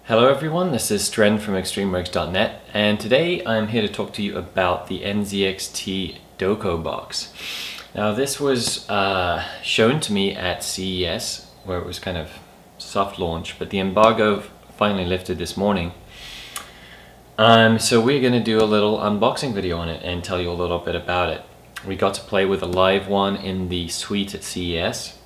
Hello everyone, this is Stren from ExtremeWorks.net, and today I'm here to talk to you about the NZXT Doko box. Now this was shown to me at CES, where it was kind of soft launch, but the embargo finally lifted this morning. So we're going to do a little unboxing video on it and tell you a little bit about it. We got to play with a live one in the suite at CES.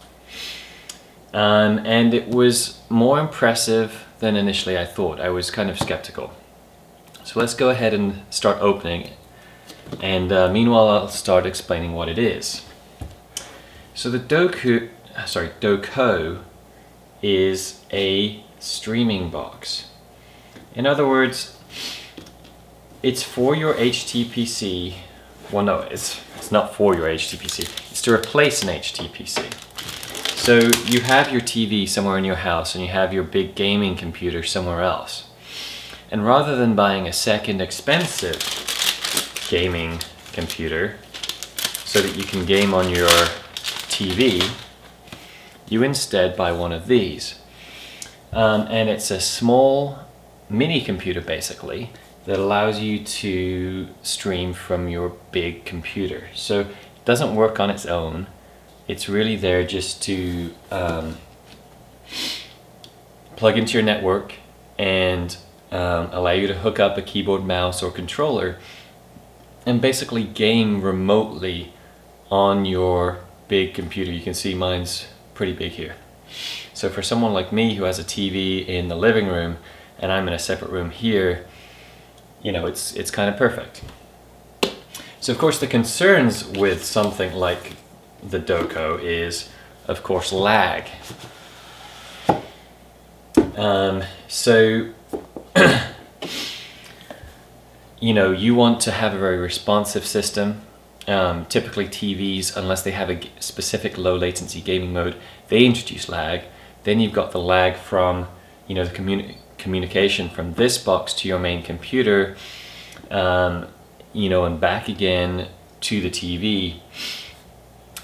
And it was more impressive than initially I thought. I was kind of skeptical. So let's go ahead and start opening it. And meanwhile I'll start explaining what it is. So the Doko is a streaming box. In other words, it's for your HTPC. Well, no, it's not for your HTPC. It's to replace an HTPC. So you have your TV somewhere in your house and you have your big gaming computer somewhere else. And rather than buying a second expensive gaming computer so that you can game on your TV, you instead buy one of these. And it's a small mini computer basically that allows you to stream from your big computer. So it doesn't work on its own. It's really there just to plug into your network and allow you to hook up a keyboard, mouse, or controller and basically game remotely on your big computer. You can see mine's pretty big here. So for someone like me who has a TV in the living room and I'm in a separate room here, you know, it's kind of perfect. So of course the concerns with something like the Doko is, of course, lag. So you know, you want to have a very responsive system. Typically TVs, unless they have a specific low latency gaming mode, they introduce lag. Then you've got the lag from, you know, the communication from this box to your main computer, you know, and back again to the TV.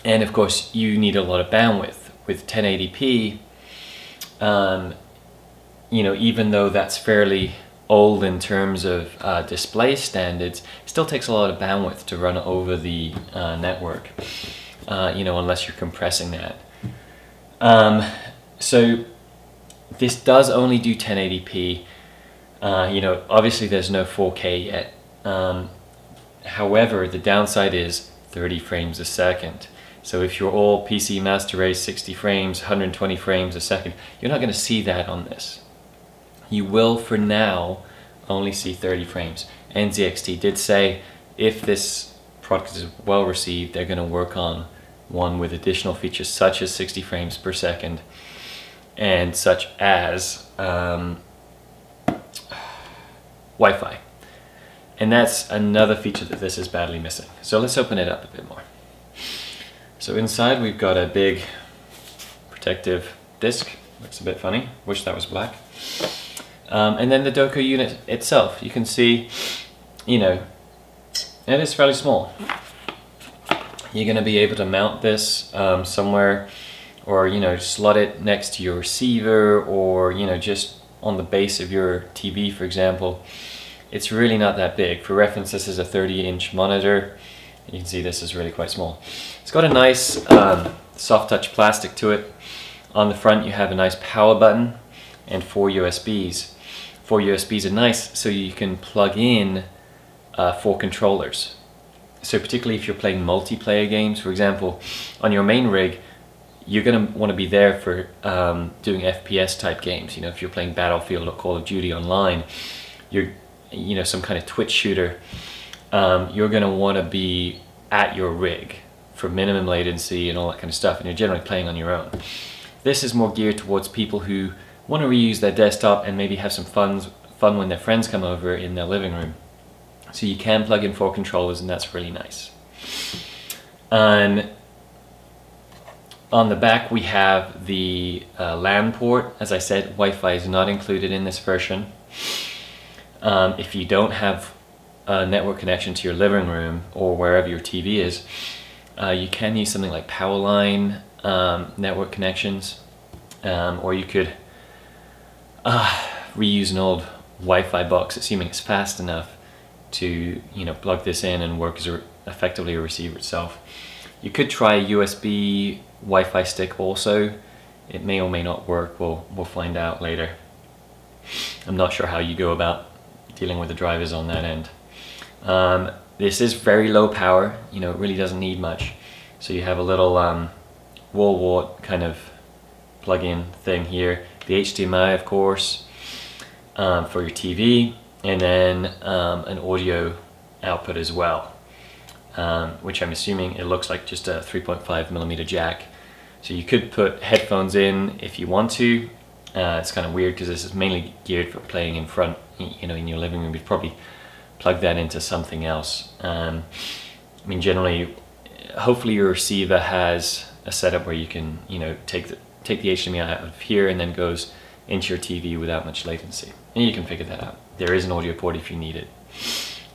And of course you need a lot of bandwidth. With 1080p, you know, even though that's fairly old in terms of display standards, it still takes a lot of bandwidth to run over the network, you know, unless you're compressing that. So this does only do 1080p. You know, obviously there's no 4K yet. However, the downside is 30 frames a second. So if you're all PC master race 60 frames, 120 frames a second, you're not going to see that on this. You will, for now, only see 30 frames. NZXT did say if this product is well received, they're going to work on one with additional features such as 60 frames per second and such as Wi-Fi. And that's another feature that this is badly missing. So let's open it up a bit more. So inside we've got a big protective disc. Looks a bit funny. Wish that was black. And then the Doko unit itself. You can see, you know, it is fairly small. You're going to be able to mount this somewhere, or, you know, slot it next to your receiver, or, you know, just on the base of your TV, for example. It's really not that big. For reference, this is a 30-inch monitor. You can see this is really quite small. It's got a nice soft touch plastic to it. On the front you have a nice power button and 4 USBs. 4 USBs are nice so you can plug in 4 controllers. So particularly if you're playing multiplayer games, for example, on your main rig, you're going to want to be there for doing FPS type games. You know, if you're playing Battlefield or Call of Duty online, you know, some kind of Twitch shooter, you're going to want to be at your rig for minimum latency and all that kind of stuff, and you're generally playing on your own. This is more geared towards people who want to reuse their desktop and maybe have some fun when their friends come over in their living room. So you can plug in 4 controllers, and that's really nice. On the back we have the LAN port. As I said, Wi-Fi is not included in this version. If you don't have a network connection to your living room or wherever your TV is, you can use something like Powerline network connections, or you could reuse an old Wi-Fi box, assuming it's fast enough to, you know, plug this in and work as effectively a receiver itself. You could try a USB Wi-Fi stick also. It may or may not work. We'll find out later. I'm not sure how you go about dealing with the drivers on that end. This is very low power, you know, it really doesn't need much. So you have a little wall wart kind of plug-in thing here. The HDMI, of course, for your TV, and then an audio output as well, which I'm assuming it looks like just a 3.5mm jack. So you could put headphones in if you want to. It's kind of weird because this is mainly geared for playing in front, you know, in your living room. You'd probably plug that into something else. I mean, generally, hopefully your receiver has a setup where you can, you know, take the HDMI out of here and then goes into your TV without much latency. And you can figure that out. There is an audio port if you need it.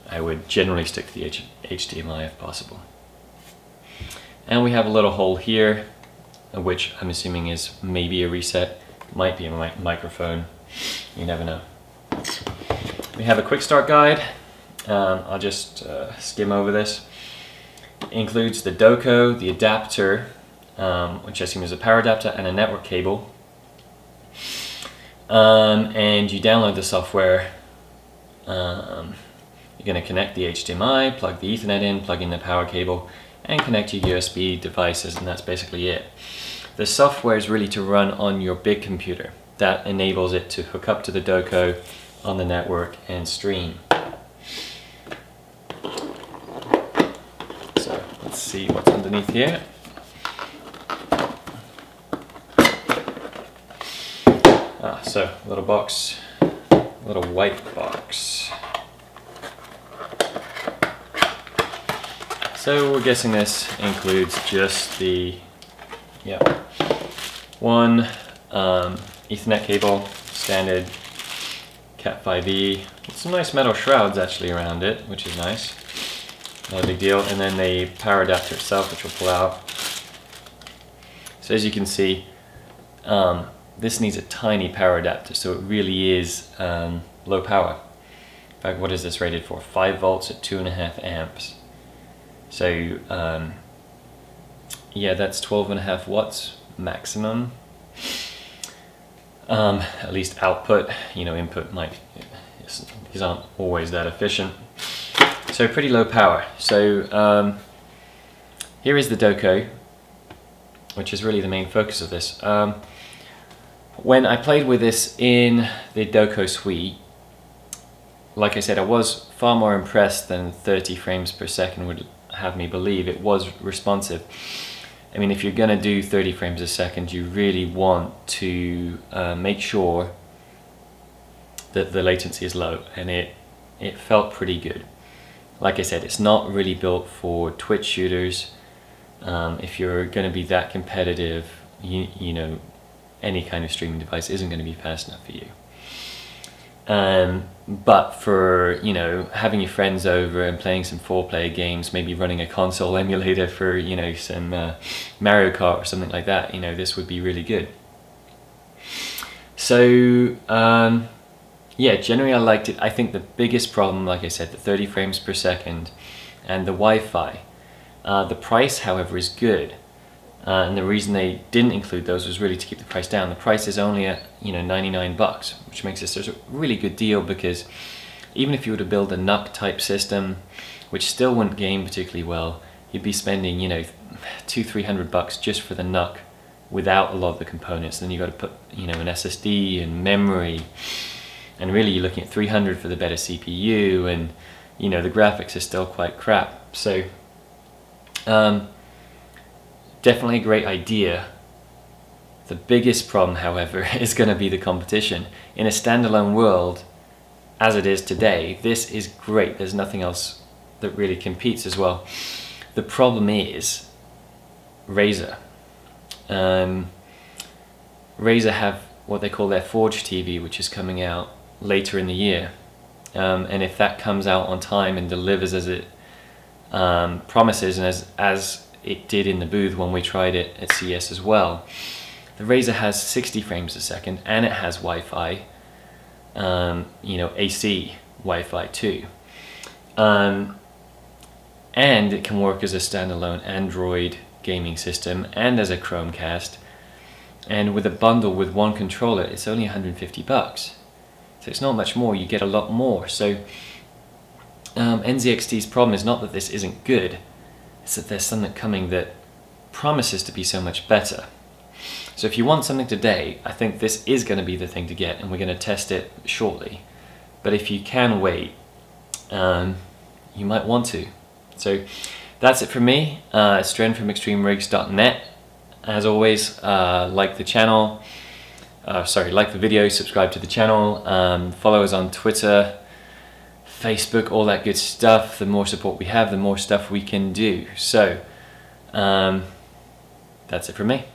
I would generally stick to the HDMI if possible. And we have a little hole here, which I'm assuming is maybe a reset. Might be a microphone. You never know. We have a quick start guide. I'll just skim over this. It includes the Doko, the adapter, which I assume is a power adapter, and a network cable. And you download the software. You're going to connect the HDMI, plug the Ethernet in, plug in the power cable, and connect your USB devices, and that's basically it. The software is really to run on your big computer. That enables it to hook up to the Doko on the network and stream. So let's see what's underneath here. So little box, little white box. So we're guessing this includes just the, one Ethernet cable, standard Cat5e, with some nice metal shrouds actually around it, which is nice. Not a big deal. And then the power adapter itself, which we'll pull out. So as you can see, this needs a tiny power adapter, so it really is low power. In fact, what is this rated for? 5 volts at 2.5 amps. So yeah, that's 12.5 watts maximum. At least output, you know, input might, these aren't always that efficient. So pretty low power. So here is the Doko, which is really the main focus of this. When I played with this in the Doko suite, like I said, I was far more impressed than 30 frames per second would have me believe. It was responsive. I mean, if you're going to do 30 frames a second, you really want to make sure that the latency is low, and it felt pretty good. Like I said, it's not really built for Twitch shooters. If you're going to be that competitive, you know, any kind of streaming device isn't going to be fast enough for you. But for, you know, having your friends over and playing some 4-player games, maybe running a console emulator for, you know, some Mario Kart or something like that, you know, this would be really good. So yeah, generally I liked it. I think the biggest problem, like I said, the 30 frames per second and the Wi-Fi. The price, however, is good. And the reason they didn't include those was really to keep the price down. The price is only at, you know, 99 bucks, which makes this a really good deal, because even if you were to build a NUC type system, which still wouldn't game particularly well, you'd be spending, you know, 200-300 bucks just for the NUC without a lot of the components. Then you've got to put, you know, an SSD and memory, and really you're looking at 300 for the better CPU, and, you know, the graphics are still quite crap. So definitely a great idea. The biggest problem, however, is going to be the competition. In a standalone world, as it is today, this is great. There's nothing else that really competes as well. The problem is Razer. Razer have what they call their Forge TV, which is coming out later in the year. And if that comes out on time and delivers as it promises, and as it did in the booth when we tried it at CES as well, the Razer has 60 frames a second and it has Wi-Fi. you know, AC Wi-Fi too. And it can work as a standalone Android gaming system and as a Chromecast. And with a bundle with one controller, it's only 150 bucks. So it's not much more, you get a lot more. So NZXT's problem is not that this isn't good, it's that there's something coming that promises to be so much better. So if you want something today, I think this is going to be the thing to get, and we're going to test it shortly. But if you can wait, you might want to. So that's it from me. It's Dren from ExtremeRigs.net. As always, like the channel, like the video, subscribe to the channel, follow us on Twitter, Facebook, all that good stuff. The more support we have, the more stuff we can do. So that's it from me.